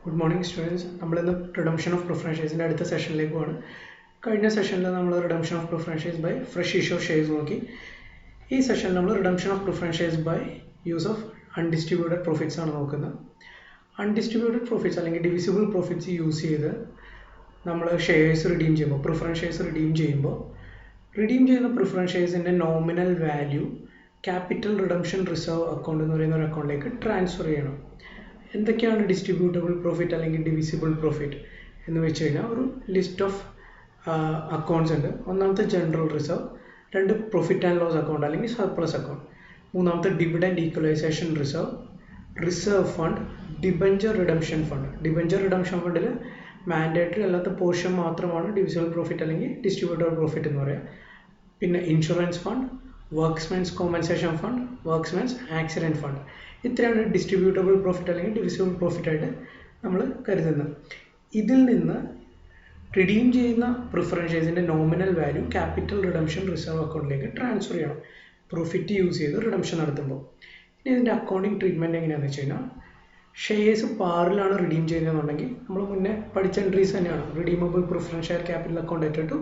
Good morning students. We will redemption of preference shares in the session. Current session redemption of preference shares by fresh issue of shares. This session redemption of preference shares by use of undistributed profits. Undistributed profits or divisible profits use shares redeem preference shares redeem preference shares in a nominal value capital redemption reserve account account transfer. എന്തൊക്കെയാണ് distributable profit അല്ലെങ്കിൽ divisible profit എന്ന് വെച്ച് കഴിഞ്ഞാൽ ഒരു list of accounts ഉണ്ട്. ഒന്നാമത്തെ general reserve, രണ്ട് profit and loss account അല്ലെങ്കിൽ സർപ്ലസ് അക്കൗണ്ട്, മൂന്നാമത്തെ dividend equalisation reserve, reserve fund, debenture redemption fund. Debenture redemption ഫണ്ടിൽ മാൻഡേറ്ററി അല്ലാത്ത പോർഷൻ മാത്രമാണ് ഡിവിസിബിൾ പ്രോഫിറ്റ് അല്ലെങ്കിൽ ഡിസ്ട്രിബ്യൂട്ടബിൾ പ്രോഫിറ്റ് എന്ന് പറയുക. പിന്നെ insurance fund, workmen's compensation fund, workmen's accident fund. ഇത്രയാണ് ഡിസ്ട്രിബ്യൂട്ടബിൾ പ്രോഫിറ്റ് അല്ലെങ്കിൽ ഡിവിസിബിൾ പ്രോഫിറ്റ് ആയിട്ട് നമ്മൾ കരുതുന്നത്. ഇതിൽ നിന്ന് റിഡീം ചെയ്യുന്ന പ്രിഫറൻസ് ഷെയർസിൻ്റെ nominal value capital redemption reserve അക്കൗണ്ടിലേക്ക് ട്രാൻസ്ഫർ ചെയ്യണം പ്രോഫിറ്റ് യൂസ് ചെയ്ത് റിഡംഷൻ നടത്തുമ്പോൾ. ഇനി ഇതിൻ്റെ അക്കൗണ്ടിങ് ട്രീറ്റ്മെൻറ്റ് എങ്ങനെയാണെന്ന് വെച്ച് കഴിഞ്ഞാൽ, ഷെയർസ് പാറിലാണ് റിഡീം ചെയ്യുന്നതെന്നുണ്ടെങ്കിൽ നമ്മൾ മുന്നേ പഠിച്ച എൻട്രീസ് തന്നെയാണ്. Redeemable preference share capital account at to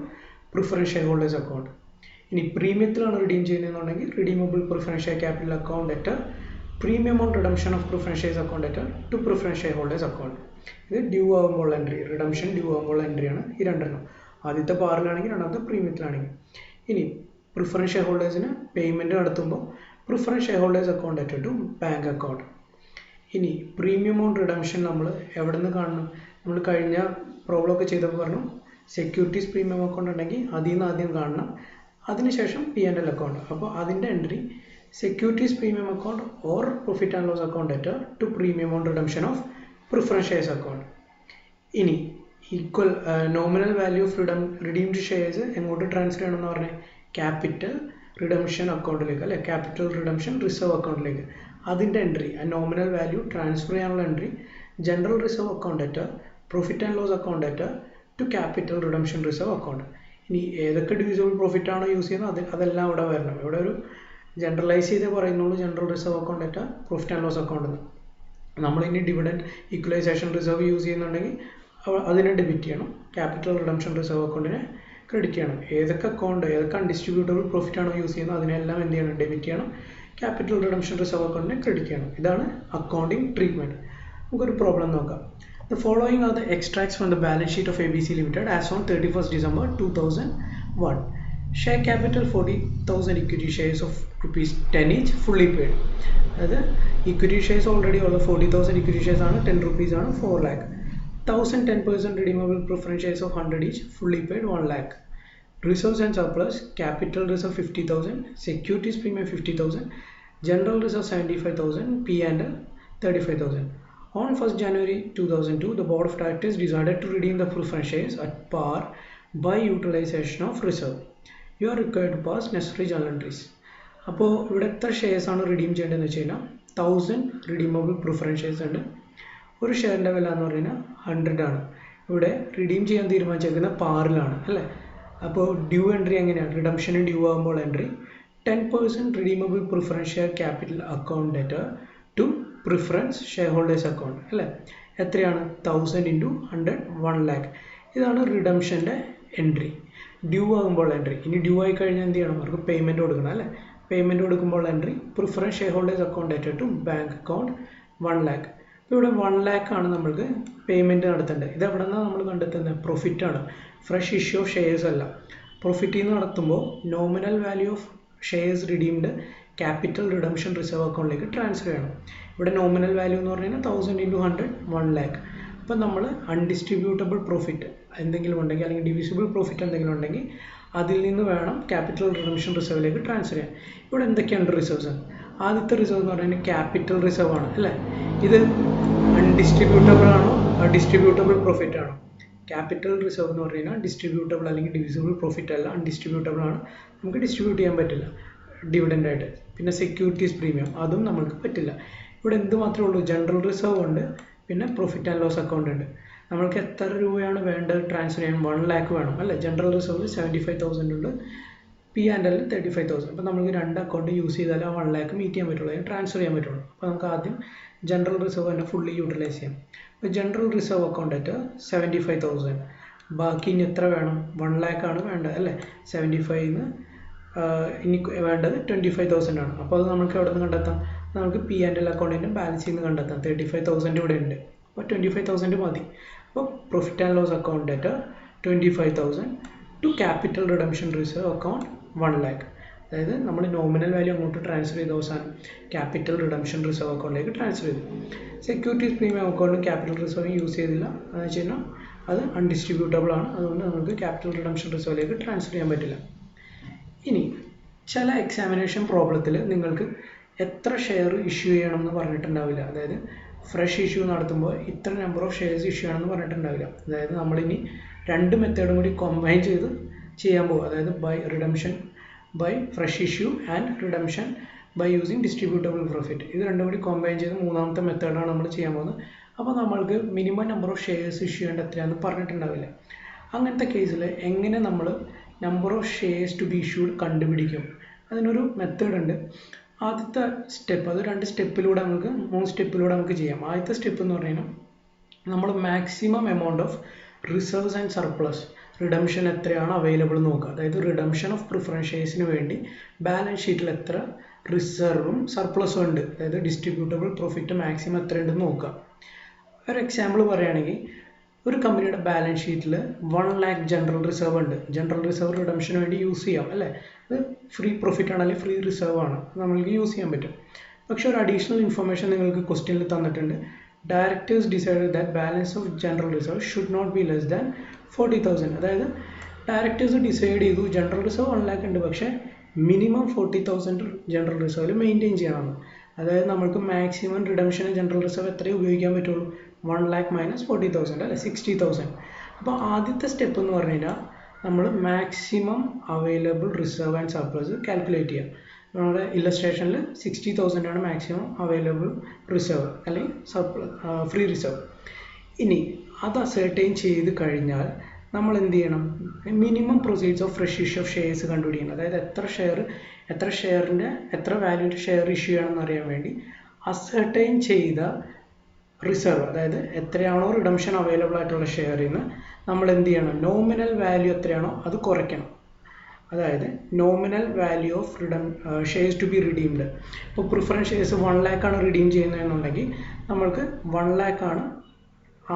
preference share holders account. ഇനി പ്രീമിയത്തിലാണ് റിഡീം ചെയ്യുന്നതെന്നുണ്ടെങ്കിൽ redeemable preference share capital account at premium on redemption of preference shares account to preference shareholders account. ഇത് due ആകുമ്പോൾ entry, redemption due ആകുമ്പോൾ എൻട്രിയാണ് ഈ രണ്ടെണ്ണം. ആദ്യത്തെ പാറിലാണെങ്കിൽ രണ്ടാമത്തെ പ്രീമിയത്തിലാണെങ്കിൽ. ഇനി പ്രിഫറൻസ് ഷെയർ ഹോൾഡേഴ്സിന് പേയ്മെൻറ്റ് നടത്തുമ്പോൾ preference share holders account to bank account. ഇനി പ്രീമിയം ഓൺ റിഡംഷൻ നമ്മൾ എവിടെ നിന്ന് കാണണം? നമ്മൾ കഴിഞ്ഞ പ്രോബ്ലം ഒക്കെ ചെയ്തപ്പോൾ പറഞ്ഞു സെക്യൂരിറ്റീസ് പ്രീമിയം അക്കൗണ്ട് ഉണ്ടെങ്കിൽ അതിൽ നിന്ന് ആദ്യം കാണണം, അതിനുശേഷം P&L അക്കൗണ്ട്. അപ്പോൾ അതിൻ്റെ entry securities premium account or profit and loss account to premium on redemption of preference shares account. ഇനി equal nominal value of redeemed shares എങ്ങോട്ട് ട്രാൻസ്ഫർ ചെയ്യണമെന്ന് പറഞ്ഞാൽ ക്യാപിറ്റൽ റിഡംഷൻ അക്കൗണ്ടിലേക്ക്, അല്ലെ ക്യാപിറ്റൽ റിഡംഷൻ റിസർവ് അക്കൗണ്ടിലേക്ക്. അതിൻ്റെ എൻട്രി, ആ നോമിനൽ വാല്യൂ ട്രാൻസ്ഫർ ചെയ്യാനുള്ള entry general reserve account profit and loss account to capital redemption reserve account. ഇനി ഏതൊക്കെ ഡിവിസിബിൾ പ്രോഫിറ്റ് ആണോ യൂസ് ചെയ്യുന്നത് അതെല്ലാം ഇവിടെ വരണം. ഇവിടെ ഒരു ജനറലൈസ് ചെയ്തേ പറയുന്നുള്ളൂ general reserve account at profit and loss account എന്ന്. നമ്മളിനി ഡിവിഡൻഡ് ഈക്വലൈസേഷൻ റിസർവ് യൂസ് ചെയ്യുന്നുണ്ടെങ്കിൽ അതിനെ ഡെബിറ്റ് ചെയ്യണം, ക്യാപിറ്റൽ റിഡംഷൻ റിസർവ് അക്കൗണ്ടിനെ ക്രെഡിറ്റ് ചെയ്യണം. ഏതൊക്കെ അക്കൗണ്ട് ഏതൊക്കെ അൺഡിസ്ട്രിബ്യൂട്ടബിൾ പ്രോഫിറ്റ് ആണോ യൂസ് ചെയ്യുന്നത് അതിനെല്ലാം എന്ത് ചെയ്യണം? ഡെബിറ്റ് ചെയ്യണം, ക്യാപിറ്റൽ റിഡംഷൻ റിസർവ് അക്കൗണ്ടിനെ ക്രെഡിറ്റ് ചെയ്യണം. ഇതാണ് അക്കൗണ്ടിങ് ട്രീറ്റ്മെൻറ്റ്. നമുക്കൊരു പ്രോബ്ലം നോക്കാം. The following are the extracts from the balance sheet of ABC Limited as on 31st December 2001. Share capital 40,000 equity shares of rupees 10 each fully paid. That equity shares already all 40,000 equity shares are 10 rupees are 4 lakh. 10% redeemable preference shares of 100 each fully paid 1 lakh. Reserves and surplus, capital reserve 50,000, securities premium 50,000, general reserve 75,000, P&L 35,000. On 1st January 2002, the board of directors decided to redeem the preference shares at par by utilization of reserve. You are required to pass necessary journal entries. അപ്പോൾ ഇവിടെ എത്ര shares ആണ് redeem ചെയ്യേണ്ടതെന്ന് വെച്ച് കഴിഞ്ഞാൽ 1000 redeemable preference shares ഉണ്ട്. ഒരു ഷെയറിൻ്റെ വില എന്ന് പറയുന്നത് 100 ആണ്. ഇവിടെ റിഡീം ചെയ്യാൻ തീരുമാനിച്ചിരിക്കുന്ന പാറിലാണ്, അല്ലേ? അപ്പോൾ ഡ്യൂ എൻട്രി എങ്ങനെയാണ്? റിഡംഷന് ഡ്യൂ ആകുമ്പോൾ entry 10% redeemable preference share capital account to preference share holders account, അല്ലേ? എത്രയാണ്? 1000 × 100 1 lakh. ഇതാണ് റിഡംഷൻ്റെ എൻട്രി, ഡ്യൂ ആകുമ്പോൾ എൻട്രി. ഇനി ഡ്യൂ ആയി കഴിഞ്ഞാൽ എന്ത് ചെയ്യണം? അവർക്ക് പേയ്മെൻറ്റ് കൊടുക്കണം, അല്ലേ? പേയ്മെൻറ്റ് കൊടുക്കുമ്പോൾ entry preference share holders account to bank account 1 lakh. ഇപ്പോൾ ഇവിടെ 1 lakh ആണ് നമ്മൾക്ക് പേയ്മെൻറ്റ് നടത്തേണ്ടത്. ഇത് എവിടെ നിന്നാണ് നമ്മൾ കണ്ടെത്തുന്നത്? പ്രോഫിറ്റാണ്, ഫ്രഷ് ഇഷ്യൂ ഓഫ് ഷെയർസ് അല്ല. പ്രോഫിറ്റിൽ നിന്ന് നടത്തുമ്പോൾ nominal value of shares redeemed capital redemption reserve അക്കൗണ്ടിലേക്ക് ട്രാൻസ്ഫർ ചെയ്യണം. ഇവിടെ നോമിനൽ വാല്യൂ എന്ന് പറഞ്ഞു കഴിഞ്ഞാൽ 1000 × 100 1 lakh. അപ്പോൾ നമ്മൾ അൺഡിസ്ട്രിബ്യൂട്ടബിൾ പ്രോഫിറ്റ് എന്തെങ്കിലും ഉണ്ടെങ്കിൽ അല്ലെങ്കിൽ ഡിവിസിബിൾ പ്രോഫിറ്റ് എന്തെങ്കിലും ഉണ്ടെങ്കിൽ അതിൽ നിന്ന് വേണം ക്യാപിറ്റൽ റിഡംഷൻ റിസർവിലേക്ക് ട്രാൻസ്ഫർ ചെയ്യാൻ. ഇവിടെ എന്തൊക്കെയാണ് റിസർവ്സ്? ആദ്യത്തെ റിസർവ് എന്ന് പറയുന്നത് ക്യാപിറ്റൽ റിസർവ് ആണ്, അല്ലേ? ഇത് അൺഡിസ്ട്രിബ്യൂട്ടബിൾ ആണോ ഡിസ്ട്രിബ്യൂട്ടബിൾ പ്രോഫിറ്റ് ആണോ? ക്യാപിറ്റൽ റിസർവ് എന്ന് പറഞ്ഞു കഴിഞ്ഞാൽ ഡിസ്ട്രിബ്യൂട്ടബിൾ അല്ലെങ്കിൽ ഡിവിസിബിൾ പ്രോഫിറ്റ് അല്ല, അൺഡിസ്ട്രിബ്യൂട്ടബിൾ ആണ്. നമുക്ക് ഡിസ്ട്രിബ്യൂട്ട് ചെയ്യാൻ പറ്റില്ല ഡിവിഡൻ്റ് ആയിട്ട്. പിന്നെ സെക്യൂരിറ്റീസ് പ്രീമിയം അതും നമുക്ക് പറ്റില്ല. ഇവിടെ എന്ത് മാത്രമേ ഉള്ളൂ? ജനറൽ റിസർവ് ഉണ്ട്, പിന്നെ പ്രോഫിറ്റ് ആൻഡ് ലോസ് അക്കൗണ്ട് ഉണ്ട്. നമ്മൾക്ക് എത്ര രൂപയാണ് വേണ്ടത് ട്രാൻസ്ഫർ ചെയ്യാൻ? 1 lakh വേണം, അല്ലേ? ജനറൽ റിസർവിൽ 75,000 ഉണ്ട്, P&L 35,000. അപ്പോൾ നമുക്ക് രണ്ട് അക്കൗണ്ട് യൂസ് ചെയ്താൽ ആ 1 lakh മീറ്റ് ചെയ്യാൻ പറ്റുള്ളൂ, ട്രാൻസ്ഫർ ചെയ്യാൻ പറ്റുള്ളൂ. അപ്പോൾ നമുക്ക് ആദ്യം ജനറൽ റിസർവ് തന്നെ ഫുള്ളി യൂട്ടിലൈസ് ചെയ്യാം. ഇപ്പോൾ ജനറൽ റിസർവ് അക്കൗണ്ട് അറ്റ് 75,000. ബാക്കി ഇനി എത്ര വേണം? 1 lakh ആണ് വേണ്ടത് അല്ലേ? 75ന്ന് ഇനി വേണ്ടത് 25,000 ആണ്. അപ്പോൾ അത് നമുക്ക് എവിടെ നിന്ന് കണ്ടെത്താം? നമുക്ക് P&L അക്കൗണ്ടിൻ്റെ ബാലൻസിൽ നിന്ന് കണ്ടെത്താം. 35,000 ഇവിടെ ഉണ്ട്. അപ്പോൾ 25,000 മതി. അപ്പോൾ profit and loss account at 25,000 to capital redemption reserve account 1 lakh. അതായത് നമ്മൾ നോമിനൽ വാല്യൂ അങ്ങോട്ട് ട്രാൻസ്ഫർ ചെയ്ത അവസാനം ക്യാപിറ്റൽ റിഡംഷൻ റിസർവ് അക്കൗണ്ടിലേക്ക് ട്രാൻസ്ഫർ ചെയ്തു. സെക്യൂരിറ്റീസ് പ്രീമിയം അക്കൗണ്ടും ക്യാപിറ്റൽ റിസർവും യൂസ് ചെയ്തില്ല എന്ന് വെച്ച് കഴിഞ്ഞാൽ അത് അൺഡിസ്ട്രിബ്യൂട്ടബിൾ ആണ്. അതുകൊണ്ട് നമുക്ക് ക്യാപിറ്റൽ റിഡംഷൻ റിസർവിലേക്ക് ട്രാൻസ്ഫർ ചെയ്യാൻ പറ്റില്ല. ഇനി ചില എക്സാമിനേഷൻ പ്രോബ്ലത്തിൽ നിങ്ങൾക്ക് എത്ര ഷെയർ ഇഷ്യൂ ചെയ്യണം എന്ന് പറഞ്ഞിട്ടുണ്ടാവില്ല. അതായത് ഫ്രഷ് ഇഷ്യൂ നടത്തുമ്പോൾ ഇത്ര നമ്പർ ഓഫ് ഷെയർസ് ഇഷ്യൂ ചെയ്യണമെന്ന് പറഞ്ഞിട്ടുണ്ടാവില്ല. അതായത് നമ്മളിനി 2 മെത്തേഡും കൂടി കമ്പൈൻ ചെയ്ത് ചെയ്യാൻ പോകും. അതായത് by redemption by fresh issue and redemption by using distributable profit. ഇത് രണ്ടും കൂടി കമ്പൈൻ ചെയ്ത് മൂന്നാമത്തെ മെത്തേഡാണ് നമ്മൾ ചെയ്യാൻ പോകുന്നത്. അപ്പോൾ നമ്മൾക്ക് minimum number of shares issue ചെയ്യേണ്ട എത്രയാണെന്ന് പറഞ്ഞിട്ടുണ്ടാവില്ല. അങ്ങനത്തെ കേസിൽ എങ്ങനെ നമ്മൾ number of shares to be issued കണ്ടുപിടിക്കും? അതിനൊരു മെത്തേഡ് ഉണ്ട്. ആദ്യത്തെ സ്റ്റെപ്പ്, അത് 3 സ്റ്റെപ്പിലൂടെ നമുക്ക് ചെയ്യാം. ആദ്യത്തെ സ്റ്റെപ്പ് എന്ന് പറഞ്ഞു കഴിഞ്ഞാൽ നമ്മൾ maximum amount of reserves and surplus redemption എത്രയാണ് അവൈലബിൾ നോക്കുക. അതായത് റിഡംഷൻ ഓഫ് പ്രിഫറൻസ് ഷെയർസിന് വേണ്ടി ബാലൻസ് ഷീറ്റിൽ എത്ര റിസർവും സർപ്ലസും ഉണ്ട്, അതായത് ഡിസ്ട്രിബ്യൂട്ടബിൾ പ്രോഫിറ്റ് മാക്സിമം എത്ര ഉണ്ടെന്ന് നോക്കുക. ഒരു എക്സാമ്പിൾ പറയുകയാണെങ്കിൽ ഒരു കമ്പനിയുടെ ബാലൻസ് ഷീറ്റിൽ 1 lakh ജനറൽ റിസർവ് ഉണ്ട്. ജനറൽ റിസർവ് റിഡംഷന് വേണ്ടി യൂസ് ചെയ്യാം അല്ലേ? അത് ഫ്രീ പ്രോഫിറ്റ് ആണ്, അല്ലെങ്കിൽ ഫ്രീ റിസർവ് ആണ്, നമ്മൾക്ക് യൂസ് ചെയ്യാൻ പറ്റും. പക്ഷെ ഒരു അഡീഷണൽ ഇൻഫർമേഷൻ നിങ്ങൾക്ക് ക്വസ്റ്റ്യനിൽ തന്നിട്ടുണ്ട്. Directors decided that balance of general reserve should not be less than 40,000. അതായത് ഡയറക്ടേഴ്സ് ഡിസൈഡ് ചെയ്തു ജനറൽ റിസർവ് 1 lakh ഉണ്ട്, പക്ഷേ മിനിമം 40,000 ജനറൽ റിസർവിൽ മെയിൻറ്റെയിൻ ചെയ്യണമെന്ന്. അതായത് നമുക്ക് മാക്സിമം റിഡംഷന് ജനറൽ റിസർവ് എത്രയും ഉപയോഗിക്കാൻ പറ്റുള്ളൂ? 1 lakh മൈനസ് 40,000 അല്ലെ, 60,000. അപ്പോൾ ആദ്യത്തെ സ്റ്റെപ്പ് എന്ന് പറഞ്ഞു കഴിഞ്ഞാൽ നമ്മൾ maximum available reserve and surplus calculate ചെയ്യാം. നമ്മുടെ ഇല്ലസ്ട്രേഷനിൽ 60,000 ആണ് മാക്സിമം അവൈലബിൾ റിസർവ് അല്ലെങ്കിൽ ഫ്രീ റിസർവ്. ഇനി അത് അസർട്ടൈൻ ചെയ്ത് കഴിഞ്ഞാൽ നമ്മൾ എന്ത് ചെയ്യണം? Minimum proceeds of fresh issue of shares കണ്ടുപിടിക്കണം. അതായത് എത്ര ഷെയറിൻ്റെ എത്ര വാല്യൂൻ്റെ ഷെയർ ഇഷ്യൂ ചെയ്യണമെന്ന് അറിയാൻ വേണ്ടി അസർട്ടൈൻ ചെയ്ത റിസർവ്, അതായത് എത്രയാണോ റിഡംഷൻ അവൈലബിൾ ആയിട്ടുള്ള ഷെയറിൽ നിന്ന് നമ്മൾ എന്ത് ചെയ്യണം? നോമിനൽ വാല്യൂ എത്രയാണോ അത് കുറയ്ക്കണം. അതായത് nominal value of shares to be redeemed. ഇപ്പോൾ പ്രിഫറൻസ് ഷെയർസ് 1 lakh ആണ് റിഡീം ചെയ്യുന്നതെന്നുണ്ടെങ്കിൽ നമ്മൾക്ക് 1 lakh ആണ്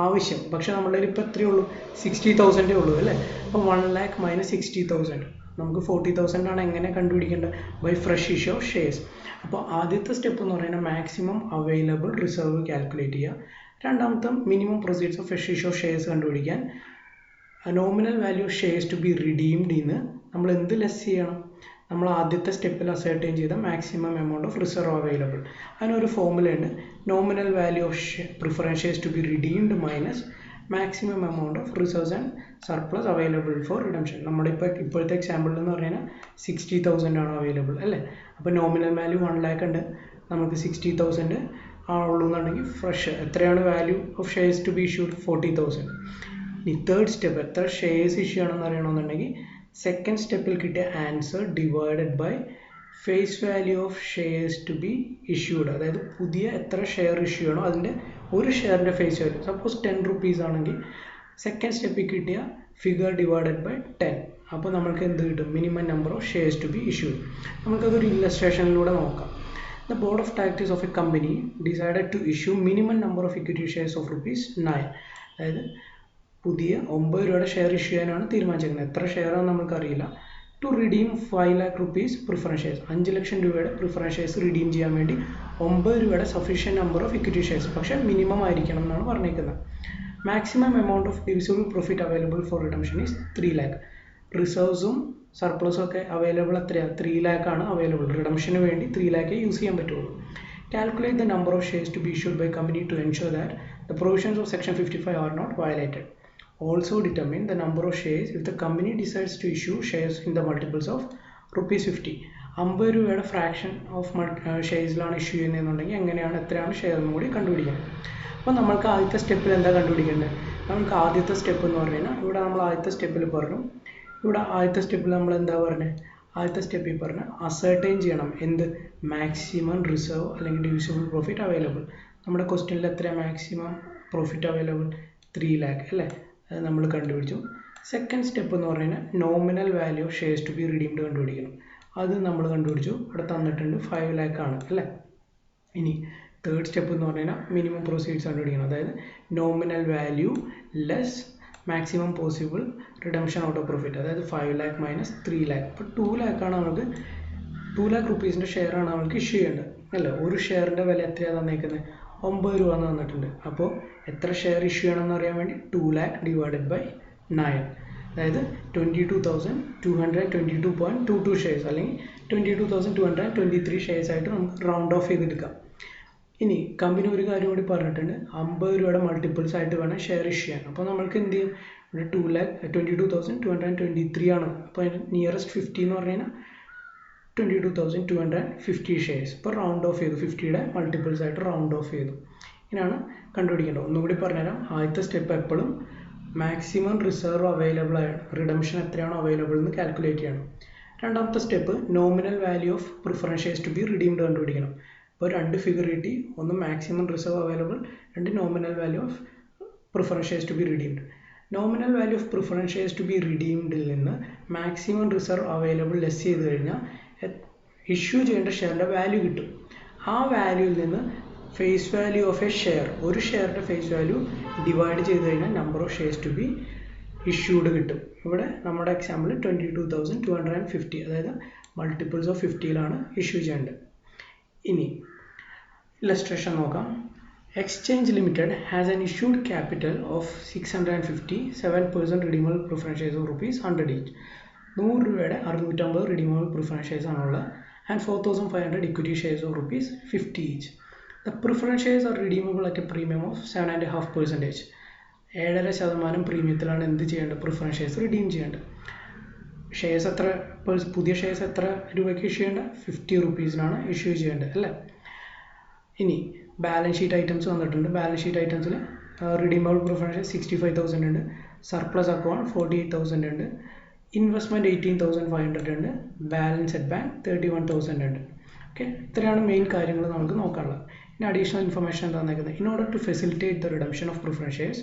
ആവശ്യം. പക്ഷെ നമ്മളുടെ ഇപ്പോൾ എത്രയേ ഉള്ളൂ? 60,000 ഉള്ളൂ അല്ലേ? അപ്പോൾ 1 lakh മൈനസ് 60,000 നമുക്ക് 40,000 ആണ്. എങ്ങനെ കണ്ടുപിടിക്കേണ്ടത്? By fresh issue of shares. അപ്പോൾ ആദ്യത്തെ സ്റ്റെപ്പ് എന്ന് പറയുന്നത് മാക്സിമം അവൈലബിൾ റിസർവ് കാൽക്കുലേറ്റ് ചെയ്യുക. രണ്ടാമത്തെ minimum proceeds of fresh issue of shares കണ്ടുപിടിക്കാൻ nominal value of shares to be redeemed ഇന്ന് നമ്മൾ എന്ത് ലെസ് ചെയ്യണം? നമ്മൾ ആദ്യത്തെ സ്റ്റെപ്പിൽ അസർട്ടൈൻ ചെയ്ത maximum amount of reserve available. അതിനൊരു ഫോർമുലയുണ്ട്. Nominal value of preference shares to be redeemed minus maximum amount of reserves and surplus available for redemption. നമ്മുടെ ഇപ്പോഴത്തെ എക്സാമ്പിളിൽ എന്ന് പറഞ്ഞാൽ 60,000 ആണ് അവൈലബിൾ അല്ലേ? അപ്പോൾ നോമിനൽ വാല്യൂ 1 lakh ഉണ്ട്, നമുക്ക് 60,000 ആവുള്ളൂ എന്നുണ്ടെങ്കിൽ ഫ്രഷ് എത്രയാണ് value of shares to be issued? 40,000. ഇനി തേർഡ് സ്റ്റെപ്പ് എത്ര ഷെയർസ് ഇഷ്യൂ ആണെന്ന് അറിയണമെന്നുണ്ടെങ്കിൽ സെക്കൻഡ് സ്റ്റെപ്പിൽ കിട്ടിയ answer divided by face value of shares to be issued. അതായത് പുതിയ എത്ര ഷെയർ ഇഷ്യൂ ആണോ അതിൻ്റെ ഒരു ഷെയറിൻ്റെ ഫേസ് വാല്യൂ. സപ്പോസ് 10 rupees ആണെങ്കിൽ സെക്കൻഡ് സ്റ്റെപ്പിൽ കിട്ടിയ ഫിഗർ ഡിവൈഡഡ് ബൈ 10. അപ്പോൾ നമുക്ക് എന്ത് കിട്ടും? Minimum number of shares to be issued. നമുക്കതൊരു ഇല്ലസ്ട്രേഷനിലൂടെ നോക്കാം. The board of directors of a company decided to issue minimum number of equity shares of ₹9. അതായത് പുതിയ 9 രൂപയുടെ ഷെയർ ഇഷ്യൂ ചെയ്യാനാണ് തീരുമാനിച്ചിരിക്കുന്നത്. എത്ര ഷെയറാണെന്ന് നമുക്കറിയില്ല. To redeem 5 lakh rupees preference shares. 5 ലക്ഷം രൂപയുടെ പ്രിഫറൻസ് ഷെയർസ് റിഡീം ചെയ്യാൻ വേണ്ടി 9 രൂപയുടെ sufficient number of equity shares, പക്ഷേ മിനിമം ആയിരിക്കണം എന്നാണ് പറഞ്ഞിരിക്കുന്നത്. Maximum amount of divisible profit available for redemption is 3 lakh. റിസർവ്സും സർപ്ലസും ഒക്കെ അവൈലബിൾ എത്രയാണ്? 3 lakh ആണ് അവൈലബിൾ. റിഡംഷന് വേണ്ടി 3 lakh യൂസ് ചെയ്യാൻ പറ്റുള്ളൂ. Calculate the number of shares to be issued by company to ensure that the provisions of section 55 are not violated. Also determine the number of shares if the company decides to issue shares in the multiples of ₹50. 50 രൂപയുടെ fraction of ഷെയർസിലാണ് issue ചെയ്യുന്നതെന്നുണ്ടെങ്കിൽ എങ്ങനെയാണ് എത്രയാണ് share എന്ന് കൂടി കണ്ടുപിടിക്കുന്നത്. അപ്പോൾ നമ്മൾക്ക് ആദ്യത്തെ സ്റ്റെപ്പിൽ എന്താ കണ്ടുപിടിക്കേണ്ടത്? നമുക്ക് ആദ്യത്തെ സ്റ്റെപ്പ് എന്ന് പറഞ്ഞു കഴിഞ്ഞാൽ ഇവിടെ നമ്മൾ ആദ്യത്തെ സ്റ്റെപ്പിൽ പറഞ്ഞു. ഇവിടെ ആദ്യത്തെ സ്റ്റെപ്പിൽ നമ്മൾ എന്താ പറഞ്ഞത്? ആദ്യത്തെ സ്റ്റെപ്പിൽ പറഞ്ഞാൽ അസർട്ടൈൻ ചെയ്യണം എന്ത്? മാക്സിമം റിസർവ് അല്ലെങ്കിൽ ഡിവിസിബിൾ പ്രോഫിറ്റ് അവൈലബിൾ. നമ്മുടെ ക്വസ്റ്റ്യനിൽ എത്ര മാക്സിമം പ്രോഫിറ്റ് അവൈലബിൾ 3 lakh അല്ലേ, അത് നമ്മൾ കണ്ടുപിടിച്ചു. സെക്കൻഡ് സ്റ്റെപ്പ് എന്ന് പറഞ്ഞു കഴിഞ്ഞാൽ nominal value of shares to be redeemed കണ്ടുപിടിക്കണം. അത് നമ്മൾ കണ്ടുപിടിച്ചു, ഇവിടെ തന്നിട്ടുണ്ട് 5 lakh ആണ് അല്ലേ. ഇനി തേർഡ് സ്റ്റെപ്പ് എന്ന് പറഞ്ഞു കഴിഞ്ഞാൽ മിനിമം പ്രൊസീഡ്സ് കണ്ടുപിടിക്കണം. അതായത് nominal value less maximum possible redemption out of profit, അതായത് 5 lakh മൈനസ് 3 lakh. ഇപ്പോൾ 2 lakh ആണ് നമുക്ക് 2 lakh റുപ്പീസിൻ്റെ ഷെയർ ആണ് നമുക്ക് ഇഷ്യൂ ചെയ്യേണ്ടത് അല്ലേ. ഒരു ഷെയറിൻ്റെ വില എത്രയാണ് തന്നേക്കുന്നത്? 9 രൂപ എന്ന് തന്നിട്ടുണ്ട്. അപ്പോൾ എത്ര ഷെയർ ഇഷ്യൂ ചെയ്യണമെന്ന് അറിയാൻ വേണ്ടി 2 lakh ഡിവൈഡഡ് ബൈ 9, അതായത് 22,222.22 ഷെയർസ് അല്ലെങ്കിൽ 22,223 ഷെയർസ് ആയിട്ട് നമുക്ക് റൗണ്ട് ഓഫ് ചെയ്തെടുക്കാം. ഇനി കമ്പനി ഒരു കാര്യം കൂടി പറഞ്ഞിട്ടുണ്ട്, 50 രൂപയുടെ മൾട്ടിപ്പിൾസ് ആയിട്ട് വേണം ഷെയർ ഇഷ്യൂ ചെയ്യാൻ. അപ്പോൾ നമ്മൾക്ക് എന്ത് ചെയ്യും, ഇവിടെ 22,223 ആണ്. അപ്പോൾ അതിന് നിയറസ്റ്റ് 50 എന്ന് പറഞ്ഞു കഴിഞ്ഞാൽ 22,250 ഷെയർസ്. ഇപ്പോൾ റൗണ്ട് ഓഫ് ചെയ്തു, 50യുടെ മൾട്ടിപ്പിൾസ് ആയിട്ട് റൗണ്ട് ഓഫ് ചെയ്തു. ഇങ്ങനെയാണ് കണ്ടുപിടിക്കേണ്ടത്. ഒന്നുകൂടി പറഞ്ഞുതരാം. ആദ്യത്തെ സ്റ്റെപ്പ് എപ്പോഴും മാക്സിമം റിസർവ് അവൈലബിൾ ആണ്, റിഡംഷൻ എത്രയാണോ അവൈലബിൾ എന്ന് കാൽക്കുലേറ്റ് ചെയ്യണം. രണ്ടാമത്തെ step nominal value of preference shares to be redeemed കണ്ടുപിടിക്കണം. ഇപ്പോൾ 2 ഫിഗർ കിട്ടി, ഒന്ന് maximum reserve available, 2 nominal value of preference shares to be redeemed. Nominal value of preference shares to be റിഡീംഡിൽ നിന്ന് മാക്സിമം റിസർവ് അവൈലബിൾ ലെസ് ചെയ്ത് കഴിഞ്ഞാൽ issue ചെയ്യേണ്ട ഷെയറിൻ്റെ value കിട്ടും. ആ വാല്യൂവിൽ നിന്ന് face value of a share, ഒരു ഷെയറിൻ്റെ ഫേസ് വാല്യൂ ഡിവൈഡ് ചെയ്ത് കഴിഞ്ഞാൽ number of shares to be issued കിട്ടും. ഇവിടെ നമ്മുടെ എക്സാമ്പിൾ 22,250, അതായത് മൾട്ടിപ്പിൾസ് ഓഫ് 50ലാണ് ഇഷ്യൂ ചെയ്യേണ്ടത്. ഇനി ഇല്ലസ്ട്രേഷൻ നോക്കാം. Exchange limited has an issued capital of 650, 7% redeemable preference shares of ₹100 each. 100 രൂപയുടെ 650 റിഡീമബിൾ പ്രിഫറൻസ് ഷെയർസ് ആണുള്ളത്. And 4,500 equity shares of ₹50 each. The preference shares are redeemable at a premium of 7.5%. 7.5% പ്രീമിയത്തിലാണ് എന്ത് ചെയ്യേണ്ടത്, preference shares redeem ചെയ്യേണ്ടത്. Shares എത്ര, പുതിയ shares എത്ര രൂപയ്ക്ക് issue ചെയ്യേണ്ടത്? 50 റുപ്പീസിനാണ് ഇഷ്യൂ ചെയ്യേണ്ടത് അല്ലേ. ഇനി ബാലൻസ് ഷീറ്റ് ഐറ്റംസ് വന്നിട്ടുണ്ട്. ബാലൻസ് ഷീറ്റ് ഐറ്റംസിൽ റിഡീമബിൾ പ്രിഫറൻസ് ഷെയർ 65,000 ഉണ്ട്, സർപ്ലസ് അക്കൗണ്ട് 48,000 ഉണ്ട്, ഇൻവെസ്റ്റ്മെൻറ്റ് 18,500 ഉണ്ട്, ബാലൻസ് അറ്റ് ബാങ്ക് 31,000 ഉണ്ട്. ഓക്കെ, ഇത്രയാണ് മെയിൻ കാര്യങ്ങൾ നമുക്ക് നോക്കാനുള്ളത്. ഇനി അഡീഷണൽ ഇൻഫർമേഷൻ എന്താ തന്നേക്കുന്നത്? In order to facilitate the redemption of preference shares,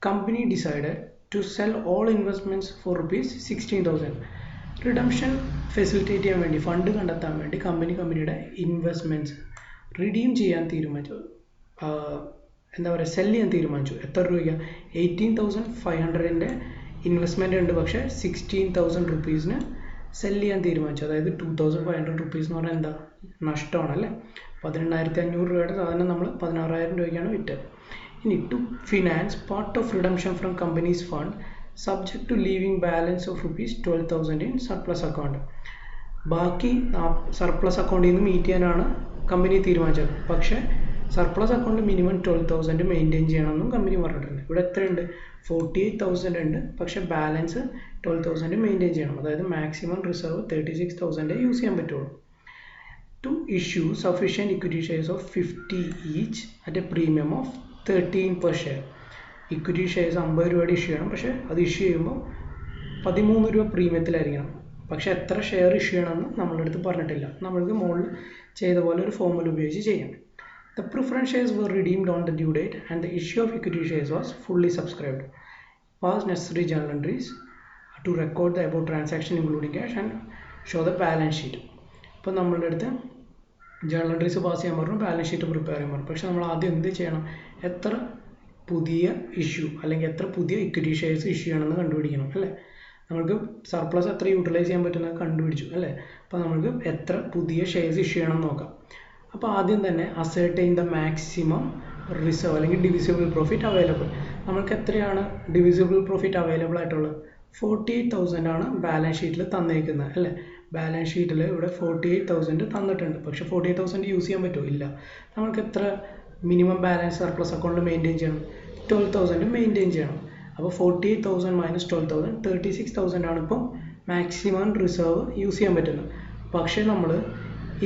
company decided to sell all investments for ₹16,000. Redemption facilitate ചെയ്യാൻ വേണ്ടി, ഫണ്ട് കണ്ടെത്താൻ വേണ്ടി കമ്പനിയുടെ ഇൻവെസ്റ്റ്മെൻറ്റ്സ് റിഡീം ചെയ്യാൻ തീരുമാനിച്ചു, എന്താ പറയുക, സെൽ ചെയ്യാൻ തീരുമാനിച്ചു. എത്ര രൂപയ്ക്ക്? 18,500ൻ്റെ ഇൻവെസ്റ്റ്മെൻറ്റ് ഉണ്ട്, പക്ഷേ 16,000 റുപ്പീസിന് സെല് ചെയ്യാൻ തീരുമാനിച്ചു. അതായത് 2,500 റുപ്പീസ് എന്ന് പറഞ്ഞാൽ എന്താ, നഷ്ടമാണ് അല്ലേ. 18,500 രൂപയുടെ സാധനം നമ്മൾ 16,000 രൂപയ്ക്കാണ് വിറ്റത്. ഇനി to finance part of redemption from companies fund subject to leaving balance of ₹12,000 in surplus account. ബാക്കി സർപ്ലസ് അക്കൗണ്ടിൽ നിന്ന് മീറ്റ് ചെയ്യാനാണ് കമ്പനി തീരുമാനിച്ചത്. പക്ഷേ സർപ്ലസ് അക്കൗണ്ട് മിനിമം 12,000 മെയിൻറ്റെയിൻ ചെയ്യണമെന്നും കമ്പനി പറഞ്ഞിട്ടുണ്ട്. ഇവിടെ എത്രയുണ്ട്? 48,000 ഉണ്ട്, പക്ഷേ ബാലൻസ് 12,000 മെയിൻറ്റെയിൻ ചെയ്യണം. അതായത് മാക്സിമം റിസർവ് 36,000 യൂസ് ചെയ്യാൻ പറ്റുള്ളൂ. To issue sufficient equity shares of 50 each at a premium of 13 per share. Equity shares 50 രൂപയുടെ ഇഷ്യൂ ചെയ്യണം, പക്ഷേ അത് ഇഷ്യൂ ചെയ്യുമ്പോൾ 13 രൂപ പ്രീമിയത്തിലായിരിക്കണം. പക്ഷേ എത്ര ഷെയർ ഇഷ്യൂ ചെയ്യണമെന്ന് നമ്മളുടെ അടുത്ത് പറഞ്ഞിട്ടില്ല. നമ്മൾക്ക് മുകളിൽ ചെയ്ത പോലെ ഒരു ഫോർമുല ഉപയോഗിച്ച് ചെയ്യാം. The preference shares were redeemed on the due date and the issue of equity shares was fully subscribed. Pass necessary journal entries to record the above transaction including cash and show the balance sheet. ഇപ്പോൾ നമ്മളുടെ അടുത്ത് journal entries pass ചെയ്യാൻ പറഞ്ഞു, balance sheet prepare ചെയ്യാൻ പറഞ്ഞു. പക്ഷേ നമ്മൾ ആദ്യം എന്ത് ചെയ്യണം? എത്ര പുതിയ ഇഷ്യൂ അല്ലെങ്കിൽ എത്ര പുതിയ ഇക്വിറ്റി ഷെയർസ് ഇഷ്യൂ ചെയ്യണമെന്ന് കണ്ടുപിടിക്കണം അല്ലേ. നമ്മൾക്ക് സർപ്ലസ് എത്ര യൂട്ടിലൈസ് ചെയ്യാൻ പറ്റുന്നത് കണ്ടുപിടിച്ചു അല്ലേ. അപ്പോൾ നമ്മൾക്ക് എത്ര പുതിയ ഷെയർസ് ഇഷ്യൂ ചെയ്യണം എന്ന് നോക്കാം. അപ്പോൾ ആദ്യം തന്നെ അസർട്ടൈൻ ദ മാക്സിമം റിസർവ് അല്ലെങ്കിൽ ഡിവിസിബിൾ പ്രോഫിറ്റ് അവൈലബിൾ. നമ്മൾക്ക് എത്രയാണ് ഡിവിസിബിൾ പ്രോഫിറ്റ് അവൈലബിൾ ആയിട്ടുള്ളത്? 48,000 ആണ് ബാലൻസ് ഷീറ്റിൽ തന്നേക്കുന്നത് അല്ലേ. ബാലൻസ് ഷീറ്റിൽ ഇവിടെ 48,000 തന്നിട്ടുണ്ട്, പക്ഷേ 48,000 യൂസ് ചെയ്യാൻ പറ്റുമോ? ഇല്ല. നമ്മൾക്ക് എത്ര മിനിമം ബാലൻസ് സർപ്ലസ് അക്കൗണ്ടിൽ മെയിൻറ്റെയിൻ ചെയ്യണം? 12,000 മെയിൻറ്റെയിൻ ചെയ്യണം. അപ്പോൾ 48,000 മൈനസ് 12,000 36,000 ആണ് ഇപ്പോൾ മാക്സിമം റിസർവ് യൂസ് ചെയ്യാൻ പറ്റുന്നത്. പക്ഷേ നമ്മൾ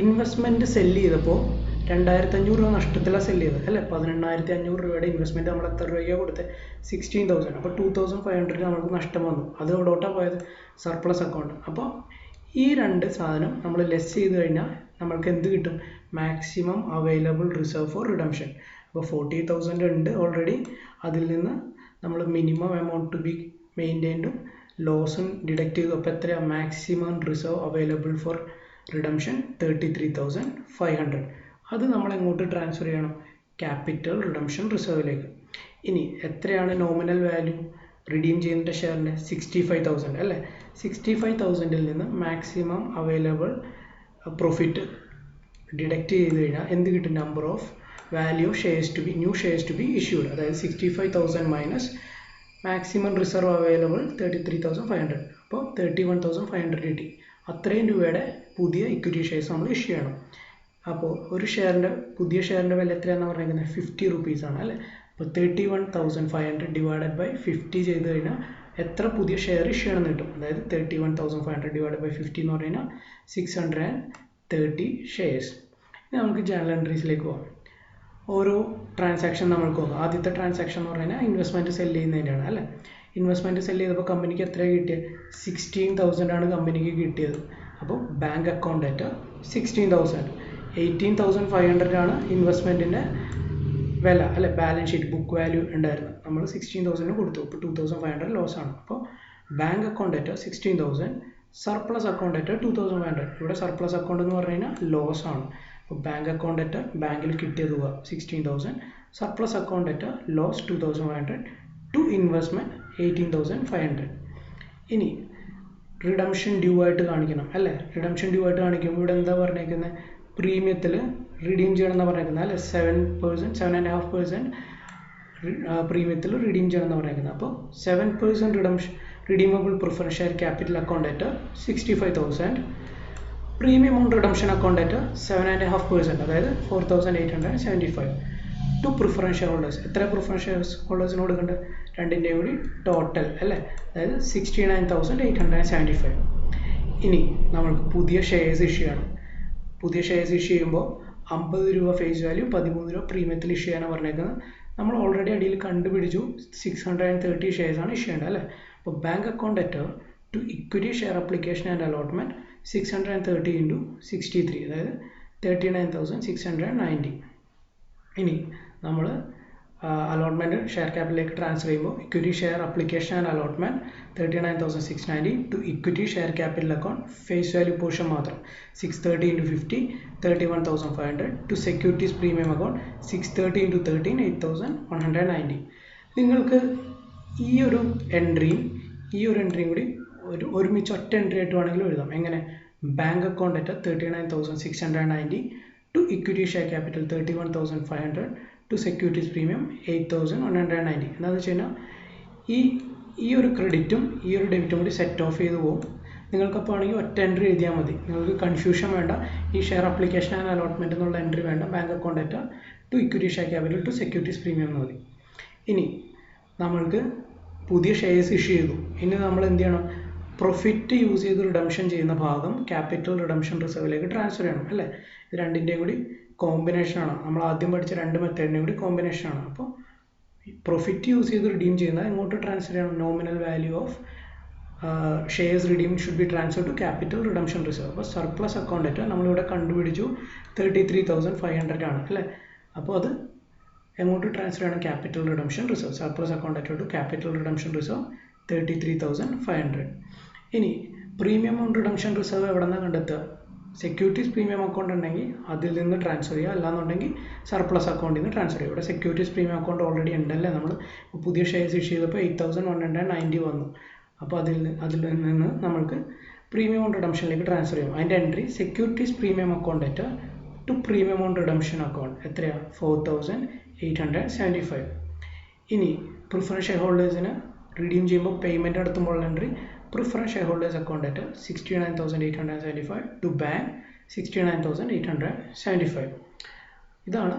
ഇൻവെസ്റ്റ്മെൻറ്റ് സെല്ല് ചെയ്തപ്പോൾ 2,500 രൂപ നഷ്ടത്തിലാണ് സെല്ല് ചെയ്തത് അല്ലേ. 18,500 രൂപയുടെ ഇൻവെസ്റ്റ്മെൻറ്റ് നമ്മൾ എത്ര രൂപയ്ക്കാണ് കൊടുത്തത്? 16,000. അപ്പോൾ 2,500 നമുക്ക് നഷ്ടം വന്നു. അത് എവിടോട്ടാണ് പോയത്? Surplus account. അപ്പോൾ ഈ രണ്ട് സാധനം നമ്മൾ ലെസ് ചെയ്ത് കഴിഞ്ഞാൽ നമ്മൾക്ക് എന്ത് കിട്ടും? Maximum available reserve for redemption. അപ്പോൾ 40,000 ഉണ്ട് ഓൾറെഡി. അതിൽ നിന്ന് നമ്മൾ മിനിമം എമൗണ്ട് ടു ബി മെയിൻറ്റെയിൻഡും ലോസും ഡിഡക്റ്റ് ചെയ്തു. അപ്പോൾ എത്രയാണ് maximum reserve available for redemption 33,500. അത് നമ്മൾ എങ്ങോട്ട് ട്രാൻസ്ഫർ ചെയ്യണം? ക്യാപിറ്റൽ റിഡംഷൻ റിസർവിലേക്ക്. ഇനി എത്രയാണ് നോമിനൽ വാല്യൂ റിഡീം ചെയ്യുന്ന ഷെയറിൻ്റെ? 65,000 അല്ലേ? 65,000-ൽ നിന്ന് മാക്സിമം അവൈലബിൾ പ്രോഫിറ്റ് ഡിഡക്റ്റ് ചെയ്ത് കഴിഞ്ഞാൽ എന്ത് കിട്ടും? Number of value of shares to be new shares to be issued. അതായത് 65,000 മൈനസ് മാക്സിമം റിസർവ് അവൈലബിൾ 33,500. അപ്പോൾ 31,500 കിട്ടി. അത്രയും രൂപയുടെ പുതിയ ഇക്വിറ്റി ഷെയർസ് നമ്മൾ ഇഷ്യൂ ചെയ്യണം. അപ്പോൾ ഒരു ഷെയറിൻ്റെ പുതിയ ഷെയറിൻ്റെ വില എത്രയാണെന്ന് പറഞ്ഞിരിക്കുന്നത്? 50 റുപ്പീസാണ് അല്ലേ? അപ്പോൾ 31,500 ഡിവൈഡഡ് ബൈ 50 ചെയ്ത് കഴിഞ്ഞാൽ എത്ര പുതിയ ഷെയർ ഇഷ്യൂ ചെയ്യണമെന്ന് കിട്ടും. അതായത് 31,500 ഡിവൈഡഡ് ബൈ 50 എന്ന് പറഞ്ഞു കഴിഞ്ഞാൽ 630 ഷെയർസ്. ഇനി നമുക്ക് ജേണൽ എൻട്രീസിലേക്ക് പോകാം. ഓരോ ട്രാൻസാക്ഷൻ നമ്മൾക്ക് നോക്കാം. ആദ്യത്തെ ട്രാൻസാക്ഷൻ എന്ന് പറഞ്ഞു കഴിഞ്ഞാൽ ഇൻവെസ്റ്റ്മെൻറ്റ് സെല്ല് ചെയ്യുന്നതിനാണ് അല്ലേ? ഇൻവെസ്റ്റ്മെൻറ്റ് സെല്ല് ചെയ്തപ്പോൾ കമ്പനിക്ക് എത്രയാണ് കിട്ടിയത്? 16,000 ആണ് കമ്പനിക്ക് കിട്ടിയത്. അപ്പോൾ ബാങ്ക് അക്കൗണ്ട് ഡേറ്റ് 16,000. 18,500 ആണ് ഇൻവെസ്റ്റ്മെൻറ്റിൻ്റെ വില അല്ലെ? ബാലൻസ് ഷീറ്റ് ബുക്ക് വാല്യൂ ഉണ്ടായിരുന്നു. നമ്മൾ 16,000 കൊടുത്തു. ഇപ്പോൾ 2,500 ലോസ് ആണ്. അപ്പോൾ bank account date 16,000, surplus account date 2,500. ഇവിടെ സർപ്ലസ് അക്കൗണ്ട് എന്ന് പറഞ്ഞു കഴിഞ്ഞാൽ ലോസ് ആണ്. അപ്പോൾ ബാങ്ക് അക്കൗണ്ട് ഡേറ്റ് ബാങ്കിൽ കിട്ടിയ തുക 16,000, സർപ്ലസ് അക്കൗണ്ട് ഡേറ്റ് ലോസ് 2,500, ടു ഇൻവെസ്റ്റ്മെൻറ്റ് 18,500. ഇനി റിഡംഷൻ ഡ്യൂ ആയിട്ട് കാണിക്കണം അല്ലേ? റിഡംഷൻ ഡ്യൂ ആയിട്ട് കാണിക്കുമ്പോൾ ഇവിടെ എന്താ പറഞ്ഞേക്കുന്നത്? പ്രീമിയത്തിൽ റിഡീം ചെയ്യണം എന്ന് പറഞ്ഞേക്കുന്നത് അല്ലേ? 7.5% പ്രീമിയത്തിൽ റിഡീം ചെയ്യണം എന്ന് പറഞ്ഞേക്കുന്നത്. അപ്പോൾ 7% redemption redeemable preference share capital account ഡേറ്റ് 65,000, പ്രീമിയം ഓൺ റിഡംഷൻ അക്കൗണ്ട് ഡേറ്റ് 7.5%, അതായത് 4,875. To preference share holders. എത്ര പ്രിഫറൻസ് ഷെയർ ഹോൾഡേഴ്സിന് കൊടുക്കേണ്ടത്? രണ്ടിൻ്റെയും കൂടി ടോട്ടൽ അല്ലേ? അതായത് 69,875. ഇനി നമ്മൾക്ക് പുതിയ ഷെയർസ് ഇഷ്യൂ ചെയ്യണം. പുതിയ ഷെയർസ് ഇഷ്യൂ ചെയ്യുമ്പോൾ 50 രൂപ ഫേസ് വാല്യൂ, 13 രൂപ പ്രീമിയത്തിൽ ഇഷ്യൂ ചെയ്യാനാണ് പറഞ്ഞേക്കുന്നത്. നമ്മൾ ഓൾറെഡി അടിയിൽ കണ്ടുപിടിച്ചു 630 ഷെയർസാണ് ഇഷ്യൂ ചെയ്യേണ്ടത് അല്ലേ? അപ്പോൾ ബാങ്ക് അക്കൗണ്ട് ഡേറ്റ് to equity share application and allotment 630 × 63, അതായത് 39,690. ഇനി നമ്മൾ അലോട്ട്മെൻറ്റ് ഷെയർ ക്യാപിറ്റലിലേക്ക് ട്രാൻസ്ഫർ ചെയ്യുമ്പോൾ equity share application and allotment 39,690 to equity share capital account face value portion മാത്രം 630 × 50 31,500 ടു സെക്യൂരിറ്റീസ് പ്രീമിയം അക്കൗണ്ട് 630 × 13 8,190. നിങ്ങൾക്ക് ഈ ഒരു എൻട്രിയും കൂടി ഒരുമിച്ച് ഒറ്റ എൻട്രി ആയിട്ട് വേണമെങ്കിലും എഴുതാം. എങ്ങനെ? ബാങ്ക് അക്കൗണ്ട് ഡേറ്റ് 39,690 to equity share capital 31,500 to securities premium 8,190. എന്താണെന്ന് വെച്ച് കഴിഞ്ഞാൽ ഈ ഒരു ക്രെഡിറ്റും ഈ ഒരു ഡെബിറ്റും കൂടി സെറ്റ് ഓഫ് ചെയ്ത് പോകും. നിങ്ങൾക്കപ്പോൾ ആണെങ്കിൽ ഒറ്റ എൻട്രി എഴുതിയാൽ മതി. നിങ്ങൾക്ക് കൺഫ്യൂഷൻ വേണ്ട. ഈ ഷെയർ അപ്ലിക്കേഷൻ ആൻഡ് അലോട്ട്മെൻറ്റ് എന്നുള്ള എൻട്രി വേണ്ട. ബാങ്ക് അക്കൗണ്ട് ഡേറ്റ് to equity share capital to securities premium എന്ന് മതി. ഇനി നമ്മൾക്ക് പുതിയ ഷെയർസ് ഇഷ്യൂ ചെയ്തു. ഇനി നമ്മൾ എന്ത് ചെയ്യണം? പ്രോഫിറ്റ് യൂസ് ചെയ്ത് റിഡംഷൻ ചെയ്യുന്ന ഭാഗം ക്യാപിറ്റൽ റിഡംഷൻ റിസർവിലേക്ക് ട്രാൻസ്ഫർ ചെയ്യണം അല്ലേ? ഇത് രണ്ടിൻ്റെയും കൂടി കോമ്പിനേഷനാണ്. നമ്മൾ ആദ്യം പഠിച്ച രണ്ട് മെത്തേഡിൻ്റെയും കൂടി കോമ്പിനേഷനാണ്. അപ്പോൾ പ്രോഫിറ്റ് യൂസ് ചെയ്ത് റിഡീം ചെയ്യുന്നത് എങ്ങോട്ട് ട്രാൻസ്ഫർ ചെയ്യണം? Nominal value of shares redeem should be transfer to capital redemption reserve. അപ്പോൾ സർപ്ലസ് അക്കൗണ്ട് ഡേറ്റ് നമ്മളിവിടെ കണ്ടുപിടിച്ചു 33,500 ആണ് അല്ലേ? അപ്പോൾ അത് എങ്ങോട്ട് ട്രാൻസ്ഫർ ചെയ്യണം? Capital redemption reserve. Surplus account ഡേറ്റ് ടു ക്യാപിറ്റൽ റിഡംഷൻ റിസർവ് 33,500. ഇനി പ്രീമിയം ഓൺ റിഡംഷൻ റിസർവ് എവിടെ നിന്നാണ് കണ്ടെത്തുക? സെക്യൂരിറ്റീസ് പ്രീമിയം അക്കൗണ്ട് ഉണ്ടെങ്കിൽ അതിൽ നിന്ന് ട്രാൻസ്ഫർ ചെയ്യുക, അല്ലാന്നുണ്ടെങ്കിൽ സർപ്ലസ് അക്കൗണ്ടിൽ നിന്ന് ട്രാൻസ്ഫർ ചെയ്യുക. ഇവിടെ സെക്യൂരിറ്റീസ് പ്രീമിയം അക്കൗണ്ട് ഓൾറെഡി ഉണ്ടല്ലേ? നമ്മൾ പുതിയ ഷെയർസ് ഇഷ്യൂ ചെയ്തപ്പോൾ 8,190 വന്നു. അപ്പോൾ അതിൽ നിന്ന് നമ്മൾക്ക് പ്രീമിയം ഓൺ റിഡംഷനിലേക്ക് ട്രാൻസ്ഫർ ചെയ്യും. അതിൻ്റെ എൻട്രി സെക്യൂരിറ്റീസ് പ്രീമിയം അക്കൗണ്ട് ഡേറ്റ് to premium on redemption account എത്രയാണ്? 4,875. ഇനി പ്രിഫറൻസ് ഷെയർ ഹോൾഡേഴ്സിന് റിഡീം ചെയ്യുമ്പോൾ പേയ്മെൻറ്റ് നടത്തുമ്പോൾ entry preference share holders account ഡേറ്റ് 69,875 ടു ബാങ്ക് 69,875. ഇതാണ്